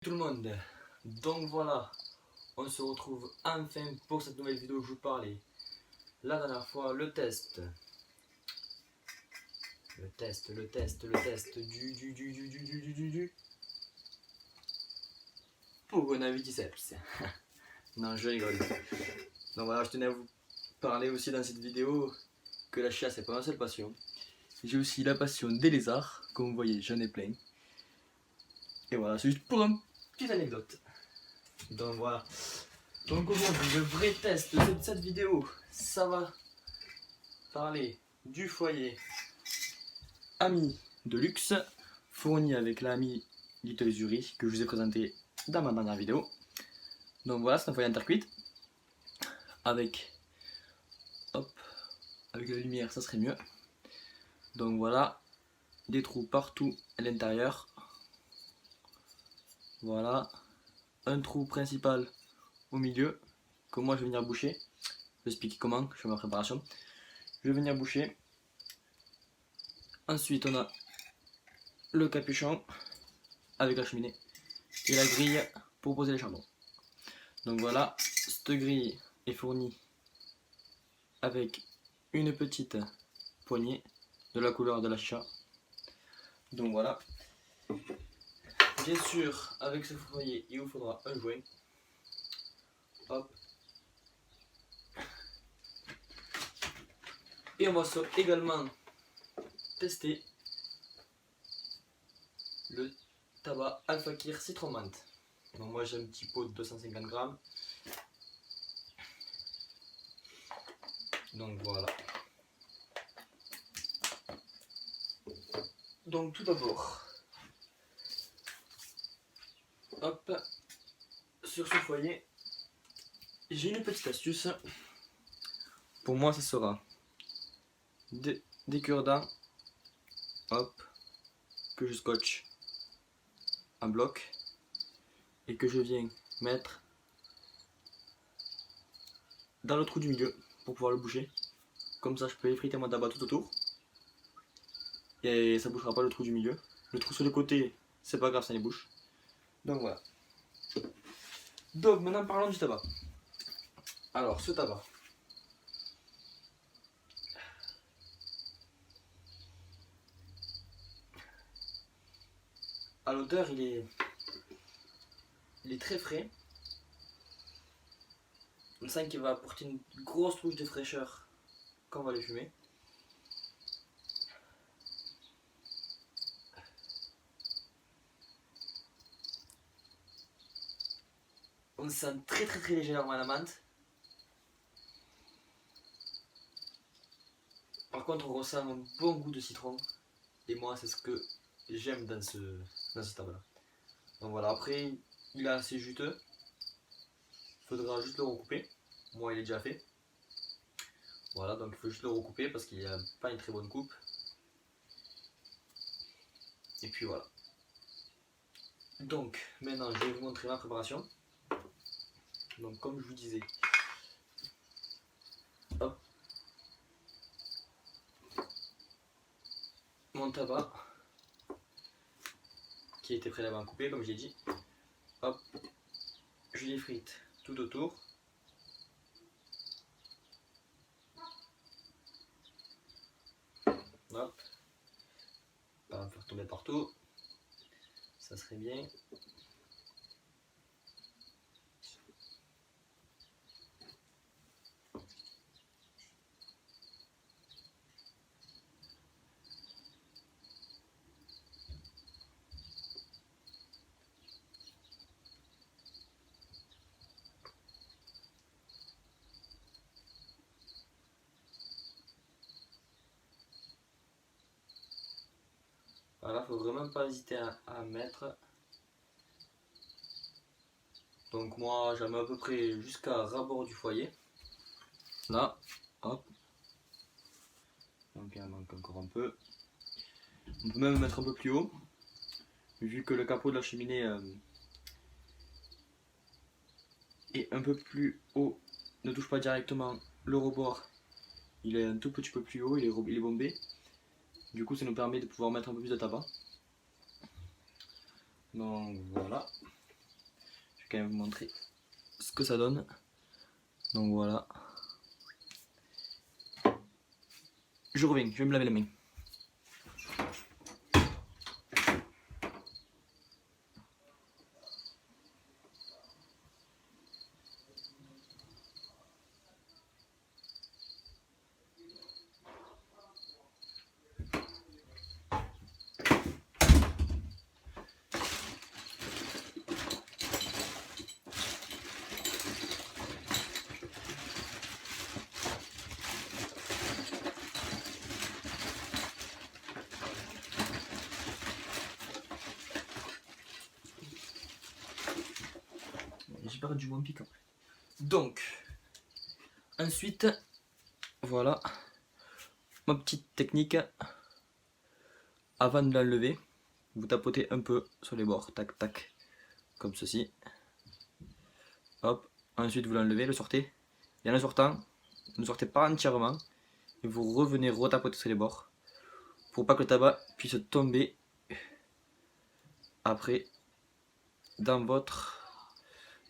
Tout le monde, donc voilà, on se retrouve enfin pour cette nouvelle vidéo que je vous parlais la dernière fois, le test du Pogonaviticeps. Non, je rigole. Donc voilà, je tenais à vous parler aussi dans cette vidéo que la chasse n'est pas ma seule passion. J'ai aussi la passion des lézards, comme vous voyez, j'en ai plein. Et voilà, c'est juste pour une petite anecdote. Donc voilà. Donc aujourd'hui, le vrai test de cette vidéo, ça va parler du foyer Ami de luxe, fourni avec la Ami Little Zuri que je vous ai présenté dans ma dernière vidéo. Donc voilà, c'est un foyer intercuite avec, hop, avec la lumière, ça serait mieux. Donc voilà, des trous partout à l'intérieur. Voilà, un trou principal au milieu que moi je vais venir boucher. Je vais expliquer comment, je fais ma préparation. Je vais venir boucher. Ensuite on a le capuchon avec la cheminée et la grille pour poser les charbons. Donc voilà, cette grille est fournie avec une petite poignée de la couleur de la chicha. Donc voilà. Bien sûr, avec ce foyer, il vous faudra un joint. Hop. Et on va également tester le tabac Al Fakir Citron Menthe. Donc moi j'ai un petit pot de 250 grammes. Donc voilà. Donc tout d'abord, hop, sur ce foyer, j'ai une petite astuce. Pour moi, ce sera des cure-dents, hop, que je scotche en bloc et que je viens mettre dans le trou du milieu pour pouvoir le boucher. Comme ça, je peux effriter mon tabac tout autour et ça bouchera pas le trou du milieu. Le trou sur le côté, c'est pas grave, ça les bouche. Donc voilà. Donc maintenant parlons du tabac. Alors ce tabac, à l'odeur il est très frais. On sent qu'il va apporter une grosse touche de fraîcheur quand on va le fumer. On sent très légèrement la menthe. Par contre on ressent un bon goût de citron. Et moi c'est ce que j'aime dans ce tabac là. Donc voilà, après il est assez juteux. Il faudra juste le recouper. Moi il est déjà fait. Voilà, donc il faut juste le recouper parce qu'il n'y a pas une très bonne coupe. Et puis voilà. Donc maintenant je vais vous montrer ma préparation. Donc comme je vous disais, hop, mon tabac qui a été préalablement coupé comme j'ai dit, hop, je l'effrite tout autour. Hop, pas me faire tomber partout, ça serait bien. Voilà, faut vraiment pas hésiter à mettre. Donc moi j'en mets à peu près jusqu'à ras-bord du foyer. Là, hop. Donc il en manque encore un peu. On peut même mettre un peu plus haut. Vu que le capot de la cheminée est un peu plus haut, ne touche pas directement le rebord. Il est un tout petit peu plus haut, il est bombé. Du coup ça nous permet de pouvoir mettre un peu plus de tabac. Donc voilà. quand même vous montrer ce que ça donne. Donc voilà. Je reviens, je vais me laver les mains. J'ai perdu moins piquant. Donc, ensuite, voilà, ma petite technique. Avant de l'enlever, vous tapotez un peu sur les bords, tac tac, comme ceci. Hop, ensuite vous l'enlevez, le sortez. Et en le sortant, ne sortez pas entièrement. Et vous revenez retapoter sur les bords. Pour pas que le tabac puisse tomber après dans votre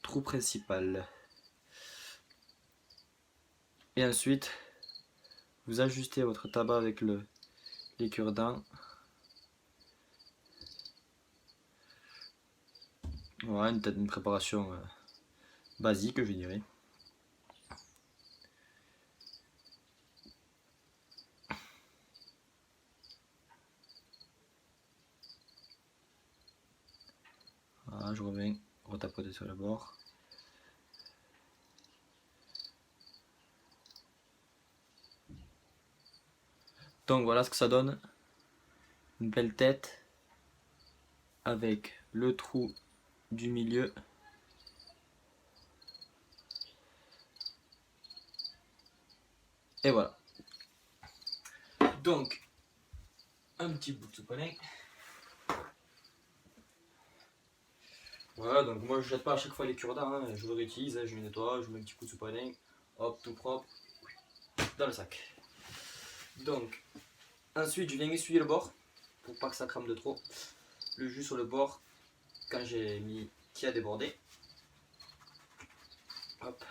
trou principal. Et ensuite, vous ajustez votre tabac avec les cure-dents. Voilà, une préparation basique, je dirais. Voilà, je reviens retapoter sur le bord. Donc voilà ce que ça donne. Une belle tête avec le trou du milieu. Et voilà. Donc, un petit bout de soupolin. Voilà, donc moi je jette pas à chaque fois les cure-dents, hein. Je le réutilise, hein, je le nettoie, je mets un petit coup de soupolin, hop, tout propre, dans le sac. Donc, ensuite je viens essuyer le bord, pour pas que ça crame de trop. Le jus sur le bord, quand j'ai mis qui a débordé. Hop.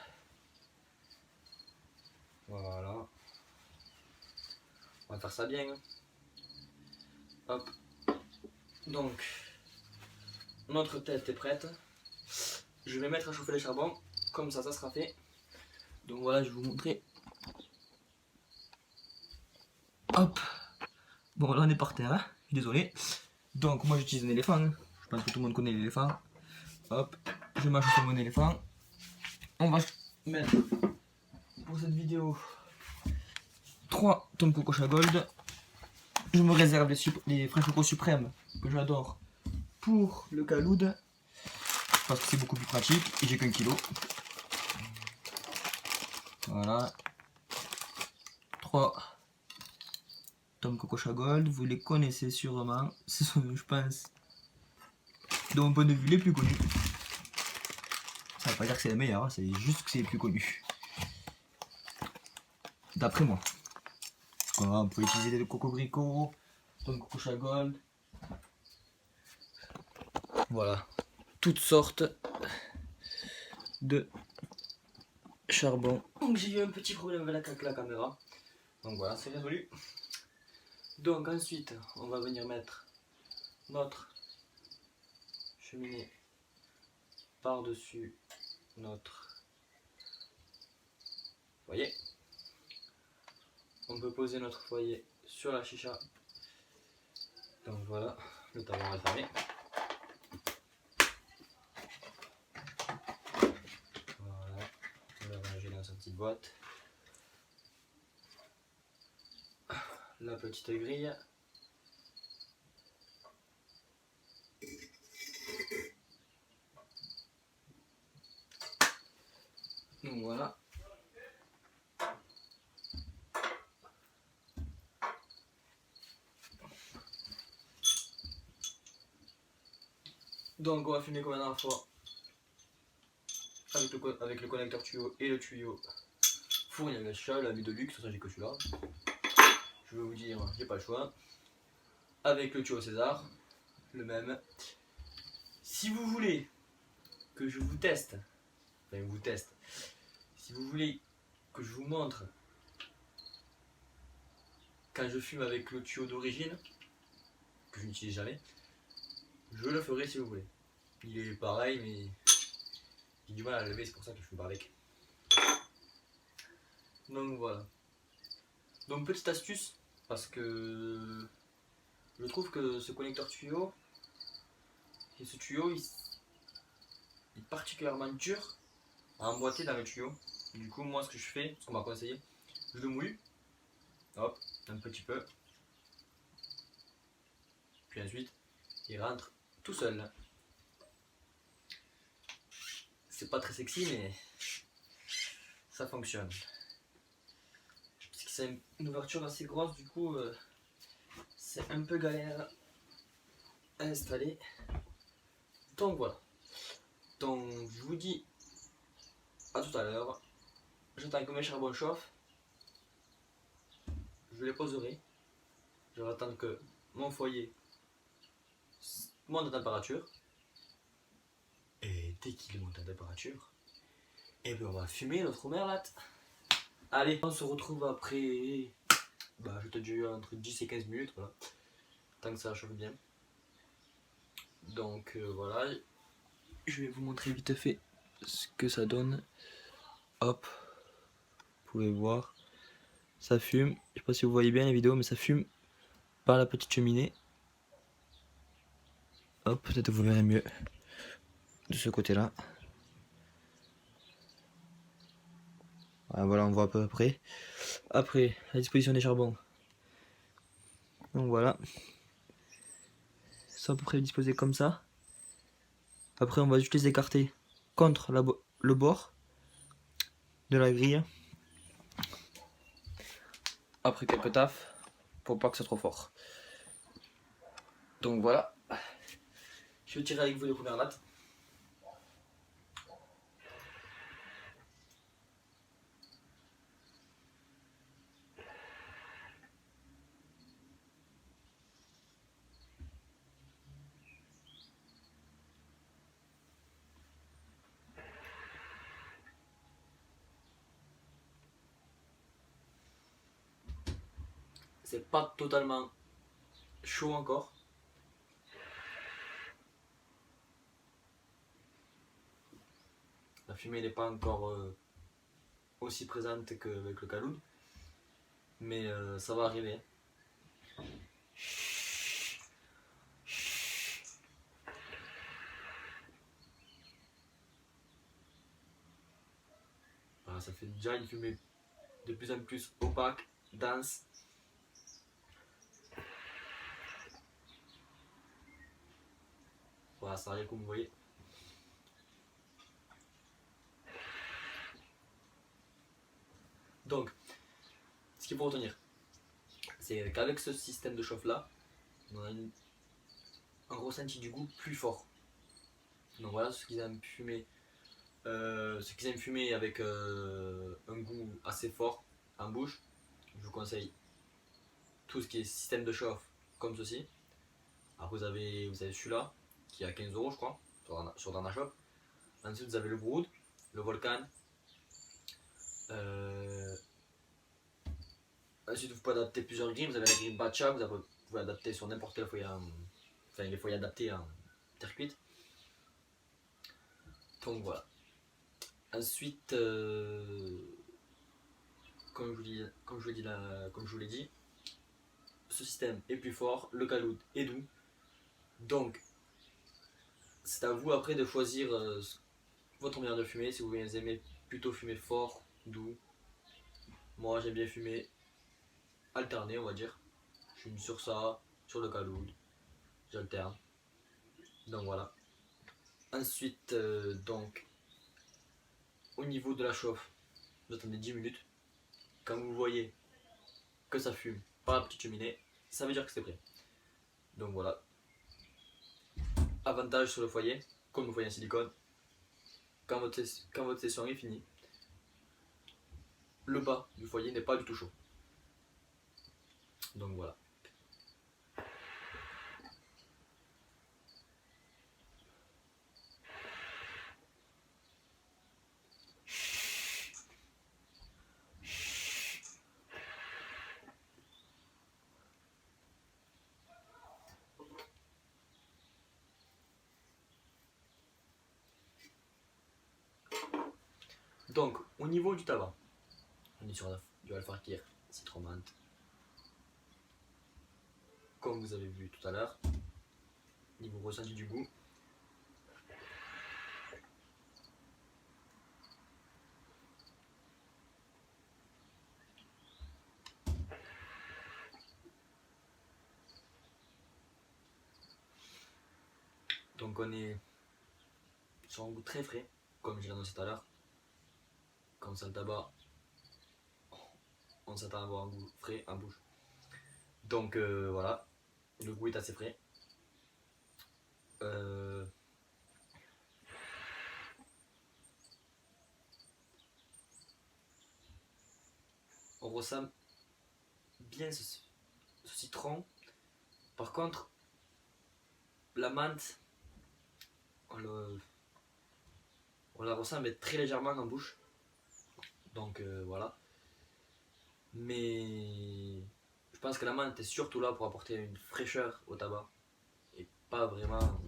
Voilà. On va faire ça bien. Hein. Hop. Donc, notre tête est prête. Je vais mettre à chauffer le charbon, comme ça sera fait. Donc voilà, je vais vous montrer. Hop. Bon, là on est par terre, hein. Je suis désolé. Donc moi j'utilise un éléphant. Hein. Je pense que tout le monde connaît l'éléphant. Hop, je mets à chauffer mon éléphant. On va mettre pour cette vidéo 3 Tom Coco Gold. Je me réserve les frais Choco Suprême que j'adore pour le caloud parce que c'est beaucoup plus pratique et j'ai qu'un kilo. Voilà. 3 Tom Coco Gold, vous les connaissez sûrement. Ce sont, je pense, de mon point de vue, les plus connus. Ça veut pas dire que c'est les meilleurs, hein, c'est juste que c'est les plus connus. D'après moi. Voilà, on peut utiliser des Coco Brico, Tom Coco Gold. Voilà. Toutes sortes de charbon. Donc j'ai eu un petit problème avec la caméra. Donc voilà, c'est résolu. Donc ensuite, on va venir mettre notre cheminée par-dessus notre foyer. On peut poser notre foyer sur la chicha. Donc voilà, le tabac va fermer. Voilà, on va ranger dans sa petite boîte. La petite grille. Donc voilà. Donc on va filmer comme la dernière fois avec le connecteur tuyau et le tuyau fourni à chicha, la vue de luxe, ça j'ai que celui-là. Je vais vous dire, j'ai pas le choix. Avec le tuyau César, le même. Si vous voulez que que je vous teste, si vous voulez que je vous montre quand je fume avec le tuyau d'origine, que je n'utilise jamais, je le ferai si vous voulez. Il est pareil, mais j'ai du mal à le lever, c'est pour ça que je fume pas avec. Donc voilà. Donc petite astuce, parce que je trouve que ce connecteur tuyau, et ce tuyau, il est particulièrement dur à emboîter dans le tuyau. Du coup, moi, ce que je fais, ce qu'on m'a conseillé, je le mouille, hop, un petit peu, puis ensuite, il rentre tout seul. C'est pas très sexy, mais ça fonctionne. Parce que c'est une ouverture assez grosse, du coup, c'est un peu galère à installer. Donc voilà. Donc je vous dis à tout à l'heure. J'attends que mes charbons chauffent. Je les poserai. Je vais attendre que mon foyer monte en température. Et dès qu'il monte en température, et bien on va fumer notre merlate. Allez, on se retrouve après, je te dis entre 10 et 15 minutes, voilà. Tant que ça chauffe bien. Donc voilà, je vais vous montrer vite fait ce que ça donne. Hop, vous pouvez voir, ça fume. Je sais pas si vous voyez bien la vidéo, mais ça fume par la petite cheminée. Hop, peut-être vous verrez mieux de ce côté-là. Voilà, on voit à peu près. Après, la disposition des charbons. Donc voilà. Ils sont à peu près disposés comme ça. Après, on va juste les écarter contre le bord de la grille. Après quelques taffes, pour pas que ce soit trop fort. Donc voilà. Je vais tirer avec vous les premières lattes. C'est pas totalement chaud encore. La fumée n'est pas encore aussi présente qu'avec le caloud. Mais ça va arriver. Voilà, ça fait déjà une fumée de plus en plus opaque, dense. Voilà, ça arrive comme vous voyez. Donc, ce qu'il faut retenir, c'est qu'avec ce système de chauffe là, on a un ressenti du goût plus fort. Donc voilà, ceux qui aiment fumer, avec un goût assez fort en bouche, je vous conseille tout ce qui est système de chauffe comme ceci. Alors vous avez celui-là qui est à 15 € je crois sur Dana Shop. Ensuite vous avez le Brood, le Volcan. Ensuite vous pouvez adapter plusieurs grilles. Vous avez la grille Batcha, vous pouvez adapter sur n'importe quel foyer, les foyers adaptés en terre cuite. Donc voilà. Ensuite, comme je vous l'ai dit, ce système est plus fort, le caloud est doux. Donc, c'est à vous après de choisir votre manière de fumer. Si vous aimez plutôt fumer fort, doux. Moi, j'aime bien fumer alterné, on va dire. Je fume sur ça, sur le caloud. J'alterne. Donc voilà. Ensuite, au niveau de la chauffe, vous attendez 10 minutes. Quand vous voyez que ça fume par la petite cheminée, ça veut dire que c'est prêt. Donc voilà. Avantage sur le foyer, comme le foyer en silicone, quand votre session est finie, le bas du foyer n'est pas du tout chaud. Donc voilà. Donc, au niveau du tabac, on est sur du Al-Fakir citron menthe. Comme vous avez vu tout à l'heure, niveau ressenti du goût. Donc on est sur un goût très frais, comme je l'ai annoncé tout à l'heure. Quand on sent le tabac, on s'attend à avoir un goût frais en bouche. Donc voilà, le goût est assez frais. On ressent bien ce citron. Par contre, la menthe, on la ressent mais très légèrement en bouche. Donc voilà. Mais je pense que la menthe est surtout là pour apporter une fraîcheur au tabac. Et pas vraiment.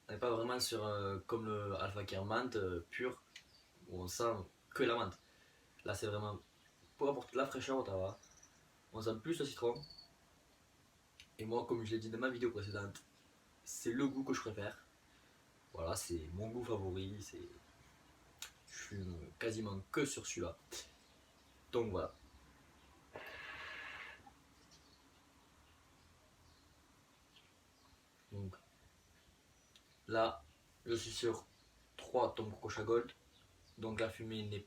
On n'est pas vraiment sur comme le Al-Fakir menthe pur, où on sent que la menthe. Là c'est vraiment pour apporter de la fraîcheur au tabac. On sent plus le citron. Et moi, comme je l'ai dit dans ma vidéo précédente, c'est le goût que je préfère. Voilà, c'est mon goût favori. Je fume quasiment que sur celui-là. Donc voilà. Donc là, je suis sur 3 tomes Coca Gold. Donc la fumée n'est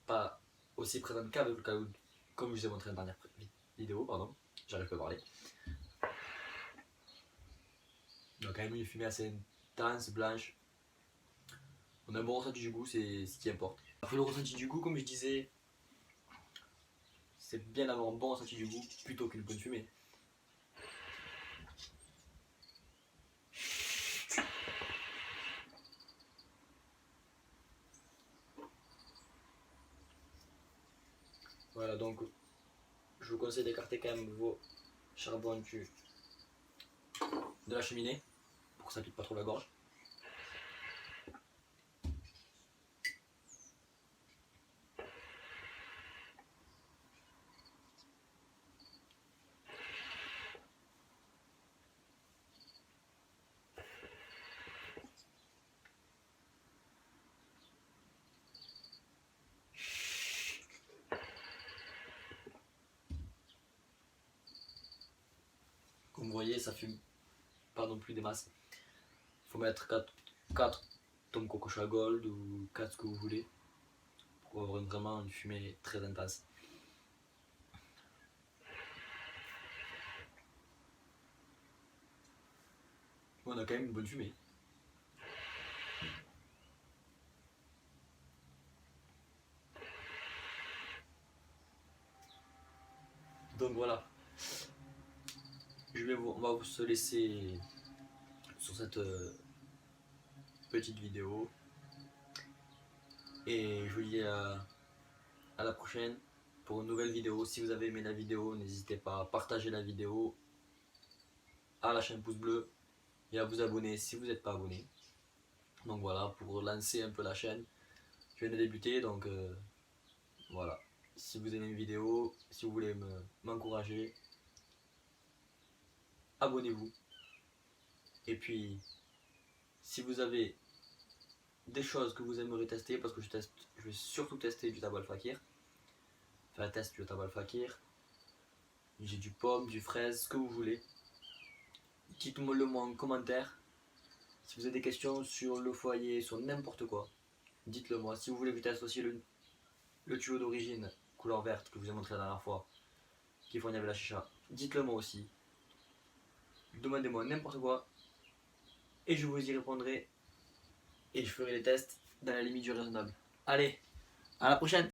pas aussi présente qu'avec le caoud, comme je vous ai montré dans la dernière vidéo, pardon. J'arrive pas à parler. Donc quand même une fumée assez intense, blanche. On a un bon ressenti du goût, c'est ce qui importe. Après le ressenti du goût, comme je disais, c'est bien d'avoir un bon ressenti du goût plutôt qu'une bonne fumée. Voilà, donc je vous conseille d'écarter quand même vos charbons de la cheminée pour que ça pique pas trop la gorge. Comme vous voyez, ça fume pas non plus des masses. Il faut mettre 4 tomes Coca Gold ou 4 ce que vous voulez pour avoir vraiment une fumée très intense. On a quand même une bonne fumée. Donc voilà. On va se laisser sur cette petite vidéo. Et je vous dis à la prochaine pour une nouvelle vidéo. Si vous avez aimé la vidéo, n'hésitez pas à partager la vidéo, à lâcher un pouce bleu et à vous abonner si vous n'êtes pas abonné. Donc voilà, pour lancer un peu la chaîne. Je viens de débuter, donc voilà. Si vous aimez mes vidéos, si vous voulez m'encourager, abonnez-vous. Et puis, si vous avez des choses que vous aimeriez tester, parce que je vais surtout tester du tabac Al-Fakir. Faire un test du tabac Al-Fakir. J'ai du pomme, du fraise, ce que vous voulez. Dites-moi le moi en commentaire. Si vous avez des questions sur le foyer, sur n'importe quoi, dites-le moi. Si vous voulez que je teste aussi le tuyau d'origine couleur verte que je vous ai montré la dernière fois, qui fournit avec la chicha, dites-le moi aussi. Demandez-moi n'importe quoi et je vous y répondrai et je ferai les tests dans la limite du raisonnable. Allez, à la prochaine!